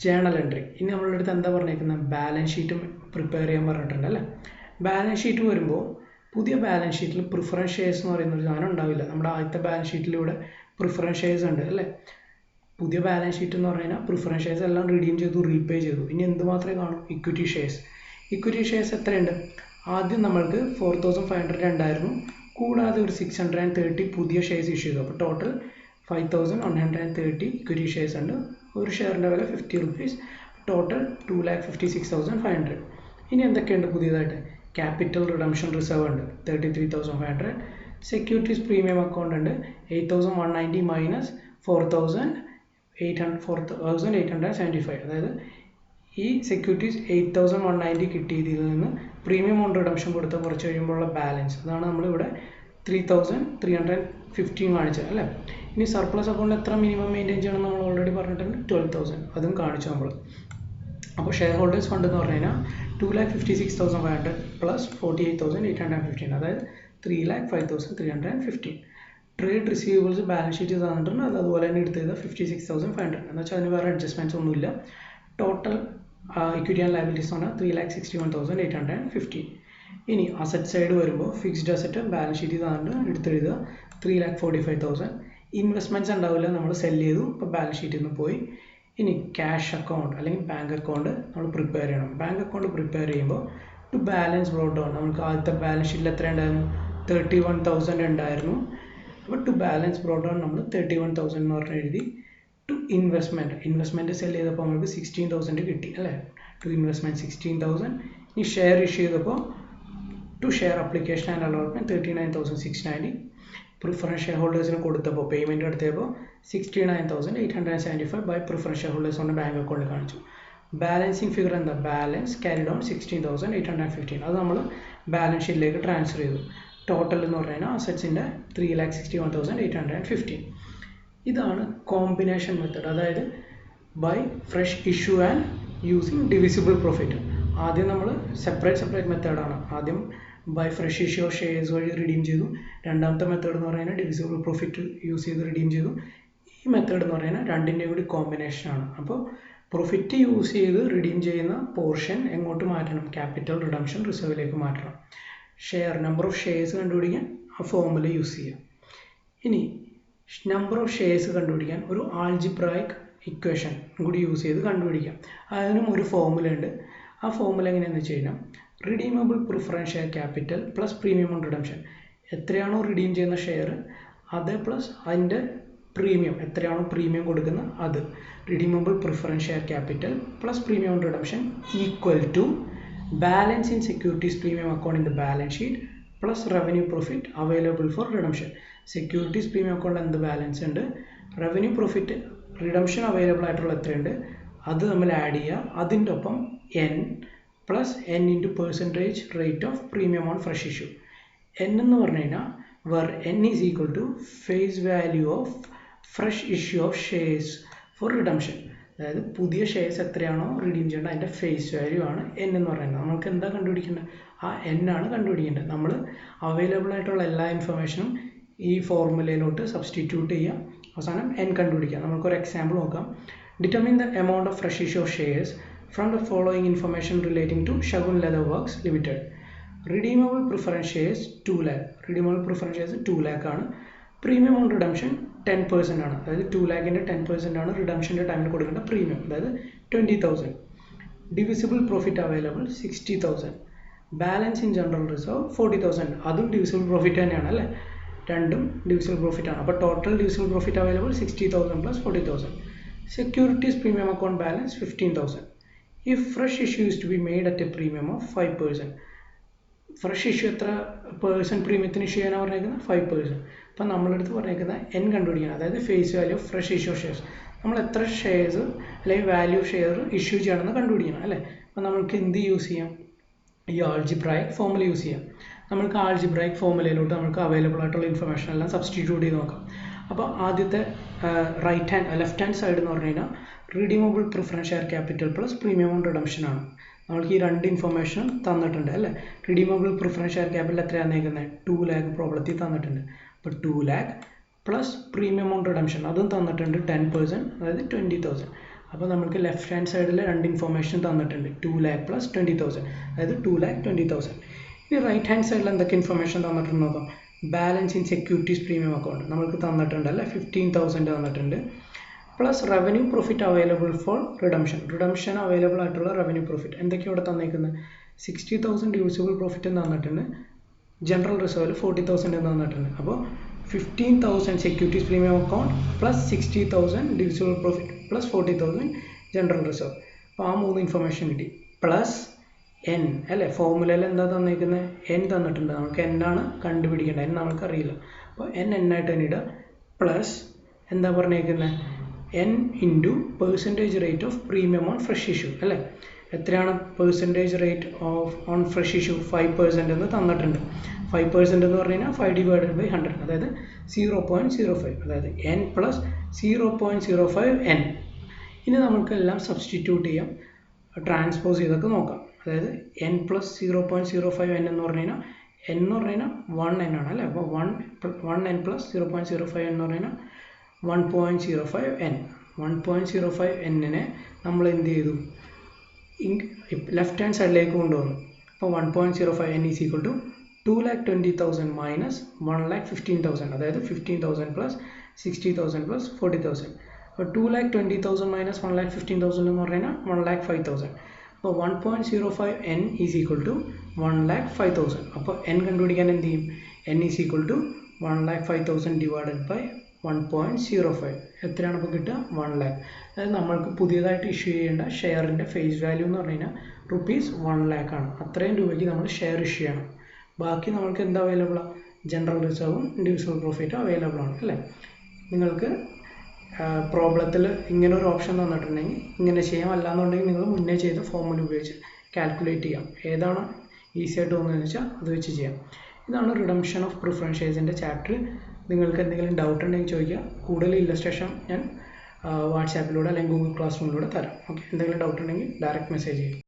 ജേണൽ എൻട്രി. ഇനി നമ്മളുടെ അടുത്ത് എന്താ പറഞ്ഞേക്കുന്നത്? ബാലൻസ് ഷീറ്റും പ്രിപ്പയർ ചെയ്യാൻ പറഞ്ഞിട്ടുണ്ട് അല്ലേ? ബാലൻസ് ഷീറ്റ് വരുമ്പോൾ പുതിയ ബാലൻസ് ഷീറ്റിൽ പ്രിഫറൻസ് ഷെയർസ് എന്ന് പറയുന്ന ഒരു സാധനം ഉണ്ടാവില്ല. നമ്മുടെ ആദ്യത്തെ ബാലൻസ് ഷീറ്റിലൂടെ പ്രിഫറൻസ് ഷെയർസ് ഉണ്ട് അല്ലേ? പുതിയ ബാലൻസ് ഷീറ്റ് എന്ന് പറഞ്ഞു കഴിഞ്ഞാൽ പ്രിഫറൻസ് ഷെയർസ് എല്ലാം റിഡീം ചെയ്തു, റീപേ ചെയ്തു. ഇനി എന്ത് മാത്രമേ കാണൂ? Equity shares. ഇക്വിറ്റി ഷെയർസ് എത്രയുണ്ട്? ആദ്യം നമ്മൾക്ക് 4,500 ഉണ്ടായിരുന്നു, കൂടാതെ ഒരു 630 പുതിയ ഷെയർസ് ഇഷ്യൂ ചെയ്തു. അപ്പോൾ ടോട്ടൽ 5,130 ഇക്വിറ്റി ഷെയർസ് ഉണ്ട്. ഒരു ഷെയറിൻ്റെ വില 50 റുപ്പീസ്. ടോട്ടൽ 2,56,500. ഇനി എന്തൊക്കെയുണ്ട് പുതിയതായിട്ട്? ക്യാപിറ്റൽ റിഡംഷൻ റിസർവ് ഉണ്ട് 33,500. സെക്യൂരിറ്റീസ് പ്രീമിയം അക്കൗണ്ട് ഉണ്ട് 8,190 മൈനസ് 4,875. അതായത് ഈ സെക്യൂരിറ്റീസ് 8,190 കിട്ടിയതിൽ നിന്ന് പ്രീമിയം ഓൺ റിഡംഷൻ കൊടുത്ത കുറച്ച് കഴിയുമ്പോഴുള്ള ബാലൻസ്, അതാണ് നമ്മളിവിടെ 3,315 കാണിച്ചത് അല്ലേ. ഇനി സർപ്ലസ് അക്കൗണ്ട് എത്ര മിനിമം മെയിൻറ്റെയിൻ ചെയ്യണം നമ്മൾ ഓൾറെഡി പറഞ്ഞിട്ടുണ്ട്, 12,000. അതും കാണിച്ചു നമ്മൾ. അപ്പോൾ ഷെയർ ഹോൾഡേഴ്സ് ഫണ്ട് എന്ന് പറഞ്ഞു കഴിഞ്ഞാൽ 2,56,500 പ്ലസ് 48,815, അതായത് 3,05,315. ട്രേഡ് റിസീവബിൾസ് ബാലൻസ് ഷീറ്റ് തന്നിട്ടുണ്ട്, അത് അതുപോലെ തന്നെ എടുത്തത് 56,500 എന്ന് വെച്ചാൽ അതിന് വേറെ അഡ്ജസ്റ്റ്മെൻറ്റ്സ് ഒന്നുമില്ല. ടോട്ടൽ ഇക്വിറ്റി ആൻഡ് ലയബിലിറ്റീസ് എന്ന് പറഞ്ഞാൽ 3,61,815. ഇനി അസറ്റ് സൈഡ് വരുമ്പോൾ ഫിക്സ്ഡ് അസറ്റ് ബാലൻസ് ഷീറ്റ് തന്നിട്ട് എടുത്തെഴുതുക 3,45,000. ഇൻവെസ്റ്റ്മെൻറ്റ്സ് ഉണ്ടാവില്ല, നമ്മൾ സെല് ചെയ്തു, ഇപ്പോൾ ബാലൻസ് ഷീറ്റിൽ നിന്ന് പോയി. ഇനി ക്യാഷ് അക്കൗണ്ട് അല്ലെങ്കിൽ ബാങ്ക് അക്കൗണ്ട് നമ്മൾ പ്രിപ്പയർ ചെയ്യണം. ബാങ്ക് അക്കൗണ്ട് പ്രിപ്പയർ ചെയ്യുമ്പോൾ ടു ബാലൻസ് ബ്രോട്ട് ഡൗൺ, നമുക്ക് ആദ്യത്തെ ബാലൻസ് ഷീറ്റിൽ എത്ര ഉണ്ടായിരുന്നു? 31,000 ഉണ്ടായിരുന്നു. അപ്പോൾ ടു ബാലൻസ് ബ്രോട്ട് ഡൗൺ നമ്മൾ 31,000 എന്ന് പറഞ്ഞ് എഴുതി. ടു ഇൻവെസ്റ്റ്മെൻറ്റ് സെല് ചെയ്തപ്പോൾ നമുക്ക് 16,000 കിട്ടി അല്ലേ. To investment 16,000. ഇനി ഷെയർ ഇഷ്യൂ ചെയ്തപ്പോൾ to share application and allotment 39,690. Preference share ഹോൾഡേഴ്സിന് കൊടുത്തപ്പോൾ പേയ്മെൻറ്റ് എടുത്തപ്പോൾ 69,875 ബൈ പ്രിഫറൻസ് ഷെയർ ഹോൾഡേഴ്സ് കൊണ്ട് ബാങ്ക് അക്കൗണ്ടിൽ കാണിച്ചു. ബാലൻസിങ് ഫിഗർ എന്താ? Balance carried on 16,815. അത് നമ്മൾ ബാലൻസ് ഷീറ്റിലേക്ക് ട്രാൻസ്ഫർ ചെയ്തു. ടോട്ടൽ എന്ന് പറഞ്ഞു കഴിഞ്ഞാൽ അസറ്റ്സിൻ്റെ 3,61,815. ഇതാണ് കോമ്പിനേഷൻ മെത്തേഡ്, അതായത് by fresh issue and using divisible profit. ആദ്യം നമ്മൾ സെപ്പറേറ്റ് മെത്തേഡാണ്. ആദ്യം by fresh issue of shares വഴി റിഡീം ചെയ്തു. രണ്ടാമത്തെ മെത്തേഡ് എന്ന് പറയുന്നത് ഡിവിസിബിൾ പ്രോഫിറ്റ് യൂസ് ചെയ്ത് റിഡീം ചെയ്തു. ഈ മെത്തേഡ് എന്ന് പറയുന്നത് രണ്ടിൻ്റെയും കൂടി കോമ്പിനേഷനാണ്. അപ്പോൾ പ്രോഫിറ്റ് യൂസ് ചെയ്ത് റിഡീം ചെയ്യുന്ന പോർഷൻ എങ്ങോട്ട് മാറ്റണം? ക്യാപിറ്റൽ റിഡംഷൻ റിസർവിലേക്ക് മാറ്റണം. നമ്പർ ഓഫ് ഷെയർസ് കണ്ടുപിടിക്കാൻ ആ ഫോർമുല യൂസ് ചെയ്യാം. ഇനി നമ്പർ ഓഫ് ഷെയർസ് കണ്ടുപിടിക്കാൻ ഒരു ആൾജിബ്രായിക് ഇക്വേഷൻ കൂടി യൂസ് ചെയ്ത് കണ്ടുപിടിക്കാം. അതിനും ഒരു ഫോർമുല ഉണ്ട്. ആ ഫോർമുല എങ്ങനെയാണെന്ന് വെച്ച് കഴിഞ്ഞാൽ redeemable preference share capital plus premium on redemption. എത്രയാണോ റിഡീം ചെയ്യുന്ന ഷെയർ അത് പ്ലസ് അതിൻ്റെ പ്രീമിയം, എത്രയാണോ പ്രീമിയം കൊടുക്കുന്നത് അത്. Redeemable preference share capital plus premium on redemption equal to balance in securities premium account in the balance sheet plus revenue profit available for redemption. Securities premium അക്കൗണ്ടിൽ എന്ത് balance ഉണ്ട്, revenue profit redemption available ആയിട്ടുള്ള എത്രയുണ്ട് അത് നമ്മൾ add ചെയ്യുക. അതിൻ്റെ ഒപ്പം N plus N into percentage rate of premium on fresh issue. N എന്ന് പറഞ്ഞു കഴിഞ്ഞാൽ വെർ N is equal to face value of fresh issue of shares for redemption. അതായത് പുതിയ ഷെയർസ് എത്രയാണോ റിഡീം ചെയ്യേണ്ടത് അതിൻ്റെ ഫേസ് വാല്യൂ ആണ് എൻ എന്ന് പറയുന്നത്. നമുക്ക് എന്താ കണ്ടുപിടിക്കേണ്ടത്? ആ എൻ ആണ് കണ്ടുപിടിക്കേണ്ടത്. നമ്മൾ അവൈലബിൾ ആയിട്ടുള്ള എല്ലാ ഇൻഫർമേഷനും ഈ ഫോർമുലയിലോട്ട് സബ്സ്റ്റിറ്റ്യൂട്ട് ചെയ്യുക, അവസാനം എൻ കണ്ടുപിടിക്കുക. നമുക്കൊരു എക്സാമ്പിൾ നോക്കാം. Determine the amount of fresh issue of shares from the following information relating to Shagun Leather Works Limited. Redeemable preference shares 2 lakh. Redeemable preference shares 2 lakh ആണ്. Premium on redemption 10% ആണ്. അതായത് 2 lakhന്റെ 10% ആണ് റിഡംഷൻ്റെ ടൈമിൽ കൊടുക്കേണ്ട premium, അതായത് 20,000. Divisible profit available 60,000. Balance in general reserve 40,000. അതും divisible profit തന്നെയാണ് അല്ലേ, രണ്ടും divisible profit ആണ്. അപ്പോൾ total divisible profit available 60,000 plus 40,000. Securities premium account balance 15,000. If fresh issue is to be made at a premium of 5%. Fresh issue എത്ര percent പ്രീമിയത്തിന് issue ചെയ്യാനാണ് പറഞ്ഞേക്കുന്നത്? 5%. അപ്പം നമ്മളെടുത്ത് പറഞ്ഞേക്കുന്നത് എൻ കണ്ടുപിടിക്കണം, അതായത് face value of fresh issue shares. നമ്മൾ എത്ര ഷെയർസ് അല്ലെങ്കിൽ വാല്യൂ ഓഫ് ഷെയർ ഇഷ്യൂ ചെയ്യണമെന്ന് കണ്ടുപിടിക്കണം അല്ലേ. അപ്പം നമുക്ക് എന്ത് യൂസ് ചെയ്യാം? ഈ ആൾജിബ്രായിക് ഫോർമുല യൂസ് ചെയ്യാം. നമുക്ക് ആൾജിബ്രായിക് ഫോർമുലയിലോട്ട് നമുക്ക് അവൈലബിൾ ആയിട്ടുള്ള ഇൻഫർമേഷൻ എല്ലാം സബ്സ്റ്റിറ്റ്യൂട്ട് ചെയ്ത് നോക്കാം. അപ്പോൾ ആദ്യത്തെ ലെഫ്റ്റ് ഹാൻഡ് സൈഡ് എന്ന് പറഞ്ഞു കഴിഞ്ഞാൽ redeemable preference share capital plus premium on redemption ആണ്. നമ്മൾക്ക് ഈ രണ്ട് ഇൻഫർമേഷൻ തന്നിട്ടുണ്ട് അല്ലേ. റിഡീമബിൾ പ്രിഫറൻസ് ഷെയർ ക്യാപിറ്റൽ എത്രയാണ് തന്നേക്കുന്നത്? 2 lakh പ്രോബ്ലത്തിൽ തന്നിട്ടുണ്ട്. അപ്പോൾ 2 lakh plus premium on redemption അതും തന്നിട്ടുണ്ട് 10%, അതായത് 20,000. അപ്പോൾ നമുക്ക് ലെഫ്റ്റ് ഹാൻഡ് സൈഡിൽ രണ്ട് ഇൻഫർമേഷൻ തന്നിട്ടുണ്ട്, 2 lakh പ്ലസ് 20,000, അതായത് 2,20,000. ഇനി റൈറ്റ് ഹാൻഡ് സൈഡിൽ എന്തൊക്കെ ഇൻഫർമേഷൻ തന്നിട്ടുണ്ട് നോക്കാം. Balance in securities premium account നമുക്ക് തന്നിട്ടുണ്ട് അല്ലേ, 15,000 തന്നിട്ടുണ്ട്. Plus revenue profit available for redemption available ആയിട്ടുള്ള റവന്യൂ പ്രോഫിറ്റ് എന്തൊക്കെയാണ് ഇവിടെ തന്നേക്കുന്നത്? 60,000 ഡിവിസിബിൾ പ്രോഫിറ്റ് തന്നിട്ടുണ്ട്, ജനറൽ റിസർവിൽ 40,000 തന്നിട്ടുണ്ട്. അപ്പോൾ 15,000 securities premium account plus 60,000 divisible profit plus 40,000 general reserve. അപ്പോൾ ആ 3 ഇൻഫർമേഷൻ കിട്ടി. പ്ലസ് എൻ അല്ലേ, ഫോർമുലയിൽ എന്താ തന്നിരിക്കുന്നത്, എൻ തന്നിട്ടുണ്ട്, നമുക്ക് എൻ ആണ് കണ്ടുപിടിക്കേണ്ടത്, എൻ നമുക്കറിയില്ല. അപ്പോൾ എൻ ആയിട്ട് തന്നെ ഇടുക. പ്ലസ് എന്താ പറഞ്ഞേക്കുന്നത്, N into percentage rate of premium on fresh issue അല്ലേ. എത്രയാണ് percentage rate of on fresh issue, 5% എന്ന് തന്നിട്ടുണ്ട്. 5% എന്ന് പറഞ്ഞു കഴിഞ്ഞാൽ 5/100, അതായത് 0.05, അതായത് എൻ പ്ലസ് 0.05 എൻ. ഇനി നമുക്കെല്ലാം സബ്സ്റ്റിറ്റ്യൂട്ട് ചെയ്യാം, ട്രാൻസ്പോസ് ചെയ്തൊക്കെ നോക്കാം. അതായത് എൻ പ്ലസ് 0.05 എൻ എന്ന് പറഞ്ഞു കഴിഞ്ഞാൽ എൻ എന്ന് പറഞ്ഞു കഴിഞ്ഞാൽ 1n ആണ് അല്ലേ. അപ്പോൾ 1n പ്ലസ് 0.05 എന്ന് പറഞ്ഞു കഴിഞ്ഞാൽ 1.05 എൻ. 1.05 എന്നിനെ നമ്മൾ എന്ത് ചെയ്തു, ലെഫ്റ്റ് ഹാൻഡ് സൈഡിലേക്ക് കൊണ്ടുവന്നു. അപ്പോൾ 1.05 N is equal to 2,20,000 minus 1,15,000, അതായത് 15,000 പ്ലസ് 60,000 പ്ലസ് 40,000. അപ്പോൾ 2,20,000 മൈനസ് 1,15,000 എന്ന് പറഞ്ഞു കഴിഞ്ഞാൽ 1,05,000. അപ്പോൾ 1.05 എൻ ഈസ് ഈക്വൽ ടു 1,05,000. അപ്പോൾ എൻ കണ്ടുപിടിക്കാൻ എന്ത് ചെയ്യും, N is equal to 1,05,000 divided by 1.05. എത്രയാണ് അപ്പോൾ കിട്ടുക, 1,00,000. അതായത് നമ്മൾക്ക് പുതിയതായിട്ട് ഇഷ്യൂ ചെയ്യേണ്ട ഷെയറിൻ്റെ ഫേസ് വാല്യൂ എന്ന് പറഞ്ഞു കഴിഞ്ഞാൽ ₹1,00,000 ആണ്. അത്രയും രൂപയ്ക്ക് നമ്മൾ ഷെയർ ഇഷ്യൂ ചെയ്യണം. ബാക്കി നമ്മൾക്ക് എന്താ അവൈലബിൾ ആണ്, ജനറൽ റിസർവും ഇൻഡിവിജ്വൽ പ്രോഫിറ്റും അവൈലബിൾ ആണ് അല്ലേ. നിങ്ങൾക്ക് പ്രോബ്ലത്തിൽ ഇങ്ങനെ ഒരു ഓപ്ഷൻ തന്നിട്ടുണ്ടെങ്കിൽ ഇങ്ങനെ ചെയ്യാം, അല്ലാന്നുണ്ടെങ്കിൽ നിങ്ങൾ മുന്നേ ചെയ്ത ഫോർമുല ഉപയോഗിച്ച് കാൽക്കുലേറ്റ് ചെയ്യാം. ഏതാണ് ഈസി ആയിട്ട് തോന്നുന്നതെന്ന് വെച്ചാൽ അത് വെച്ച് ചെയ്യാം. ഇതാണ് റിഡംഷൻ ഓഫ് പ്രിഫറൻസ് ഷെയർസിൻ്റെ ചാപ്റ്റർ. നിങ്ങൾക്ക് എന്തെങ്കിലും ഡൗട്ട് ഉണ്ടെങ്കിൽ ചോദിക്കുക. കൂടുതൽ ഇല്ലസ്ട്രേഷൻ ഞാൻ വാട്സാപ്പിലൂടെ അല്ലെങ്കിൽ ഗൂഗിൾ ക്ലാസ് റൂമിലൂടെ തരാം. ഓക്കെ, എന്തെങ്കിലും ഡൗട്ട് ഉണ്ടെങ്കിൽ ഡയറക്റ്റ് മെസ്സേജ് ചെയ്യും.